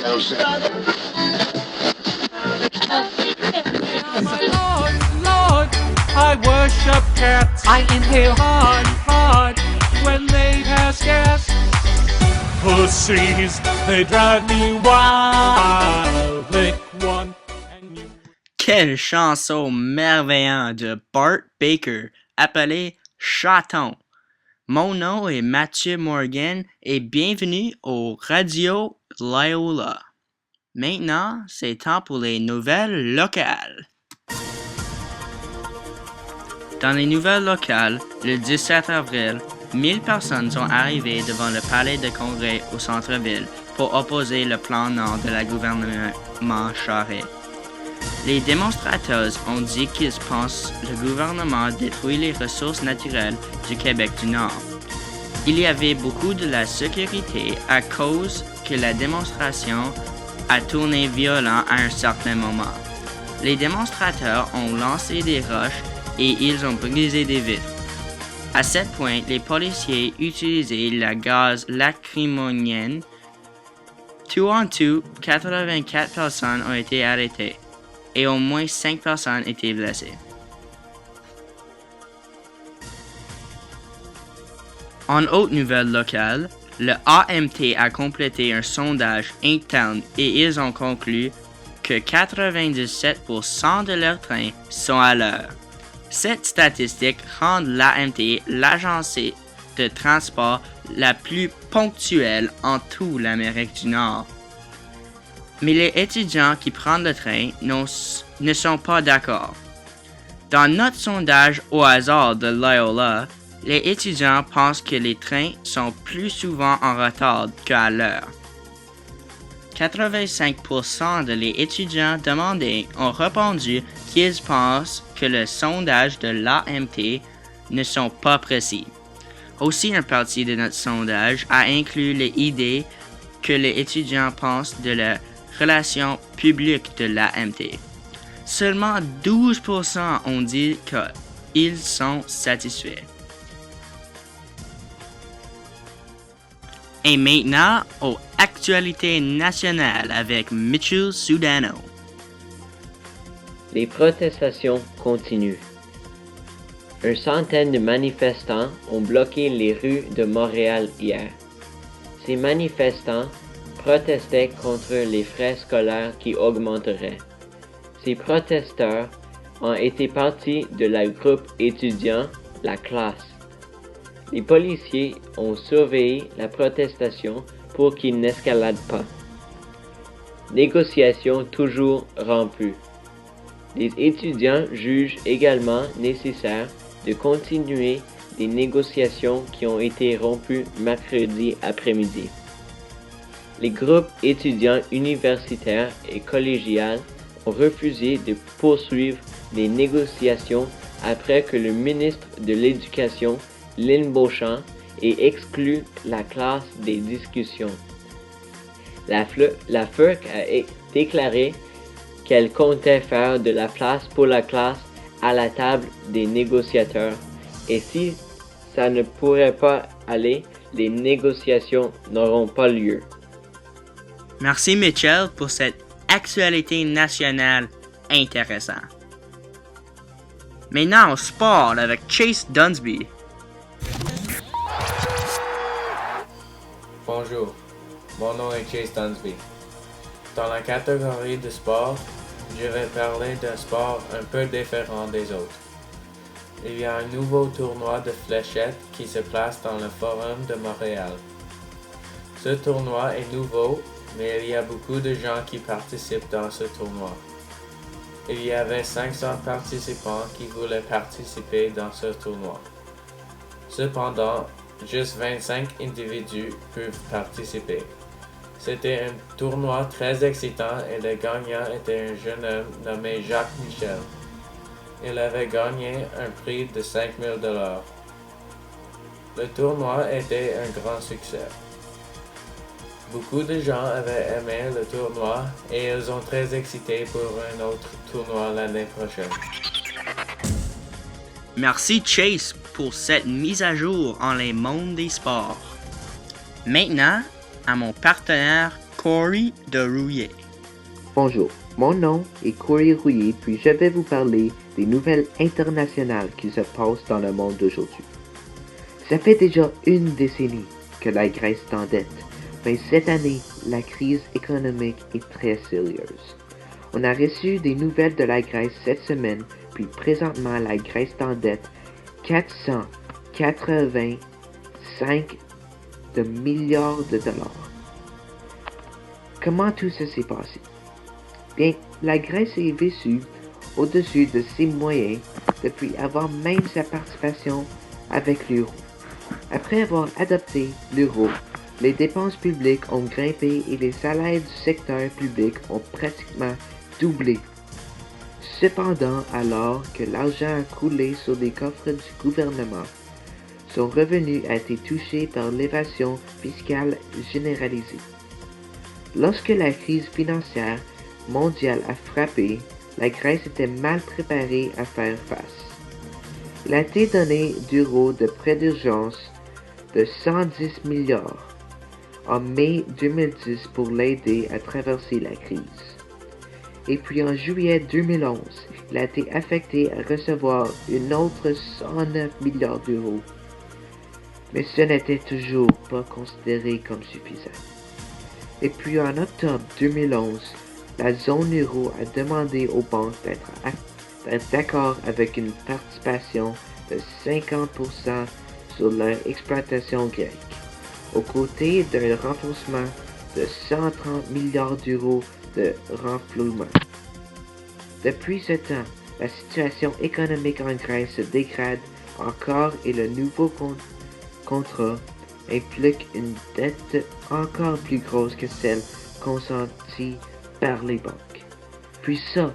Lord, I worship cats. I inhale hard when they pass gas. Pussies, they drive me wild. Lick one and you... Quelle chanson merveillante de Bart Baker, appelée Chaton. Mon nom est Mathieu Morgan et bienvenue au Radio Loyola. Maintenant, c'est temps pour les nouvelles locales. Dans les nouvelles locales, le 17 avril, 1000 personnes sont arrivées devant le palais de congrès au centre-ville pour opposer le plan Nord de la gouvernement Charest. Les démonstrateurs ont dit qu'ils pensent que le gouvernement détruit les ressources naturelles du Québec du Nord. Il y avait beaucoup de la sécurité à cause que la démonstration a tourné violent à un certain moment. Les démonstrateurs ont lancé des roches et ils ont brisé des vitres. À ce point, les policiers utilisaient la gaz lacrymogène. Tout en tout, 84 personnes ont été arrêtées et au moins 5 personnes étaient blessées. En haute nouvelle locale, le AMT a complété un sondage interne et ils ont conclu que 97% de leurs trains sont à l'heure. Cette statistique rend l'AMT l'agence de transport la plus ponctuelle en toute l'Amérique du Nord. Mais les étudiants qui prennent le train ne sont pas d'accord. Dans notre sondage au hasard de Loyola, les étudiants pensent que les trains sont plus souvent en retard qu'à l'heure. 85% de les étudiants demandés ont répondu qu'ils pensent que le sondage de l'AMT ne sont pas précis. Aussi, une partie de notre sondage a inclus les idées que les étudiants pensent de la relation publique de l'AMT. Seulement 12% ont dit qu'ils sont satisfaits. Et maintenant, aux actualités nationales avec Mitchell Sudano. Les protestations continuent. Une centaine de manifestants ont bloqué les rues de Montréal hier. Ces manifestants protestaient contre les frais scolaires qui augmenteraient. Ces protesteurs ont été partie de la groupe étudiant La Classe. Les policiers ont surveillé la protestation pour qu'il n'escalade pas. Négociations toujours rompues. Les étudiants jugent également nécessaire de continuer des négociations qui ont été rompues mercredi après-midi. Les groupes étudiants universitaires et collégiales ont refusé de poursuivre les négociations après que le ministre de l'Éducation, Lynn Beauchamp, ait exclu la classe des discussions. La FERC a déclaré qu'elle comptait faire de la place pour la classe à la table des négociateurs et si ça ne pourrait pas aller, les négociations n'auront pas lieu. Merci Mitchell pour cette actualité nationale intéressante. Maintenant au sport avec Chase Dunsby. Bonjour, mon nom est Chase Dunsby. Dans la catégorie de sport, je vais parler d'un sport un peu différent des autres. Il y a un nouveau tournoi de fléchettes qui se place dans le Forum de Montréal. Ce tournoi est nouveau, mais il y a beaucoup de gens qui participent dans ce tournoi. Il y avait 500 participants qui voulaient participer dans ce tournoi. Cependant, juste 25 individus peuvent participer. C'était un tournoi très excitant et le gagnant était un jeune homme nommé Jacques Michel. Il avait gagné un prix de 5 000 $. Le tournoi était un grand succès. Beaucoup de gens avaient aimé le tournoi et ils sont très excités pour un autre tournoi l'année prochaine. Merci Chase pour cette mise à jour en les mondes des sports. Maintenant, à mon partenaire Corey de Rouillé. Bonjour, mon nom est Corey Rouillé, puis je vais vous parler des nouvelles internationales qui se passent dans le monde d'aujourd'hui. Ça fait déjà une décennie que la Grèce s'endette, mais cette année, la crise économique est très sérieuse. On a reçu des nouvelles de la Grèce cette semaine, puis présentement la Grèce s'endette 485 milliards de dollars. Comment tout ça s'est passé? Bien, la Grèce est vécue au-dessus de ses moyens depuis avoir même sa participation avec l'euro. Après avoir adopté l'euro, les dépenses publiques ont grimpé et les salaires du secteur public ont pratiquement doublé. Cependant, alors que l'argent a coulé sur les coffres du gouvernement, son revenu a été touché par l'évasion fiscale généralisée. Lorsque la crise financière mondiale a frappé, la Grèce était mal préparée à faire face. Il a été donné d'euros de prêt d'urgence de 110 milliards en mai 2010 pour l'aider à traverser la crise. Et puis en juillet 2011, il a été affecté à recevoir une autre 109 milliards d'euros. Mais ce n'était toujours pas considéré comme suffisant. Et puis en octobre 2011, la zone euro a demandé aux banques d'être d'accord avec une participation de 50% sur leur exploitation grecque, aux côtés d'un renforcement de 130 milliards d'euros de renflouement. Depuis ce temps, la situation économique en Grèce se dégrade encore et le nouveau contrat implique une dette encore plus grosse que celle consentie par les banques. Puis ça,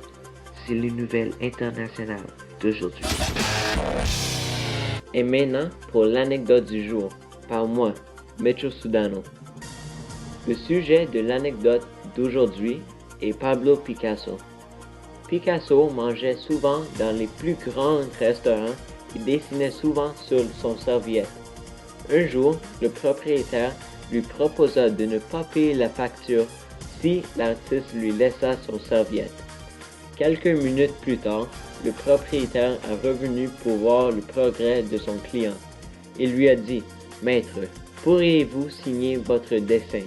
c'est les nouvelles internationales d'aujourd'hui. Et maintenant, pour l'anecdote du jour, par moi, Metro Sudano. Le sujet de l'anecdote d'aujourd'hui est Pablo Picasso. Picasso mangeait souvent dans les plus grands restaurants et dessinait souvent sur son serviette. Un jour, le propriétaire lui proposa de ne pas payer la facture si l'artiste lui laissa son serviette. Quelques minutes plus tard, le propriétaire est revenu pour voir le progrès de son client. Il lui a dit « Maître, pourriez-vous signer votre dessin ?»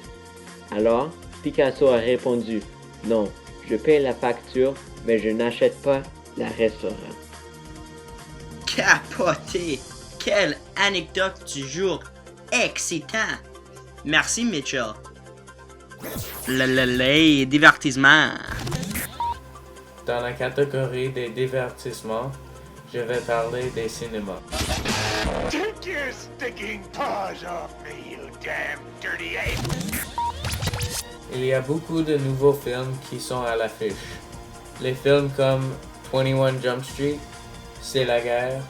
Alors, Picasso a répondu « Non, je paie la facture, mais je n'achète pas le restaurant. » Capoté! Quelle anecdote du jour excitant! Merci, Mitchell. Les divertissements. Dans la catégorie des divertissements, je vais parler des cinémas. Take your sticking paws off me, you damn dirty ape! Il y a beaucoup de nouveaux films qui sont à l'affiche. Les films comme 21 Jump Street, C'est la guerre,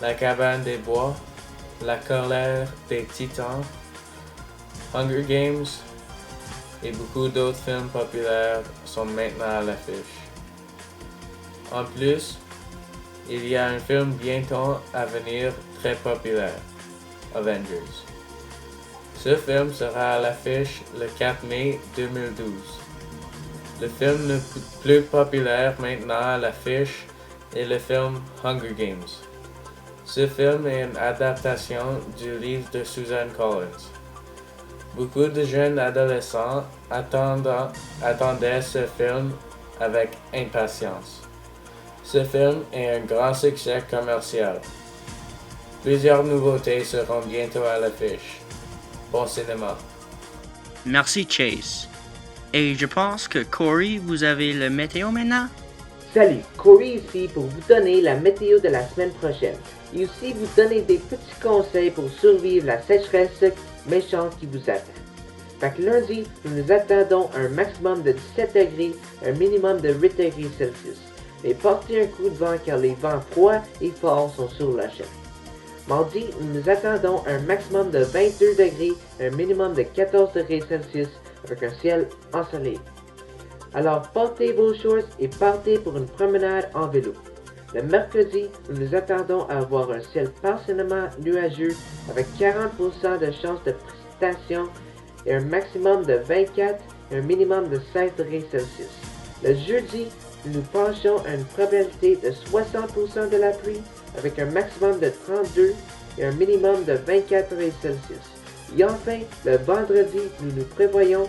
La cabane des bois, La colère des titans, Hunger Games et beaucoup d'autres films populaires sont maintenant à l'affiche. En plus, il y a un film bientôt à venir très populaire, Avengers. Ce film sera à l'affiche le 4 mai 2012. Le film le plus populaire maintenant à l'affiche est le film Hunger Games. Ce film est une adaptation du livre de Susan Collins. Beaucoup de jeunes adolescents attendaient ce film avec impatience. Ce film est un grand succès commercial. Plusieurs nouveautés seront bientôt à l'affiche. Bon cinéma. Merci, Chase. Et je pense que Corey, vous avez le météo maintenant? Salut, Corey ici pour vous donner la météo de la semaine prochaine et aussi vous donner des petits conseils pour survivre la sécheresse méchante qui vous attend. Fait que lundi, nous attendons un maximum de 17 degrés, un minimum de 8 degrés Celsius. Mais portez un coup de vent car les vents froids et forts sont sur la chaîne. Mardi, nous attendons un maximum de 22 degrés, un minimum de 14 degrés Celsius avec un ciel ensoleillé. Alors portez vos shorts et partez pour une promenade en vélo. Le mercredi, nous nous attendons à avoir un ciel partiellement nuageux avec 40% de chance de précipitation et un maximum de 24 et un minimum de 16 degrés Celsius. Le jeudi, nous nous penchons à une probabilité de 60% de la pluie avec un maximum de 32 et un minimum de 24 degrés Celsius. Et enfin, le vendredi, nous nous prévoyons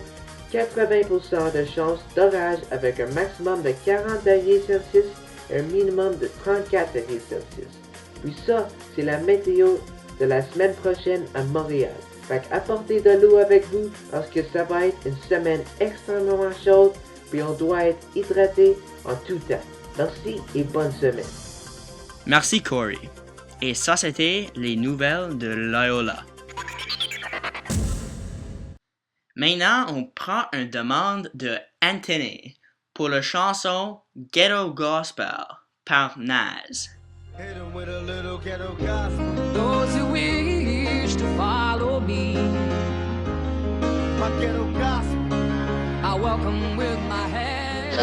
80% de chance d'orage avec un maximum de 40 degrés Celsius et un minimum de 34 degrés Celsius. Puis ça, c'est la météo de la semaine prochaine à Montréal. Fait qu'apportez de l'eau avec vous parce que ça va être une semaine extrêmement chaude, puis on doit être hydraté en tout temps. Merci et bonne semaine. Merci Corey. Et ça c'était les nouvelles de Loyola. Maintenant, on prend une demande de Anthony pour la chanson Ghetto Gospel par Nas. Hit 'em with a little ghetto gospel. Those who wish to follow me, My ghetto gospel. I welcome with my hand.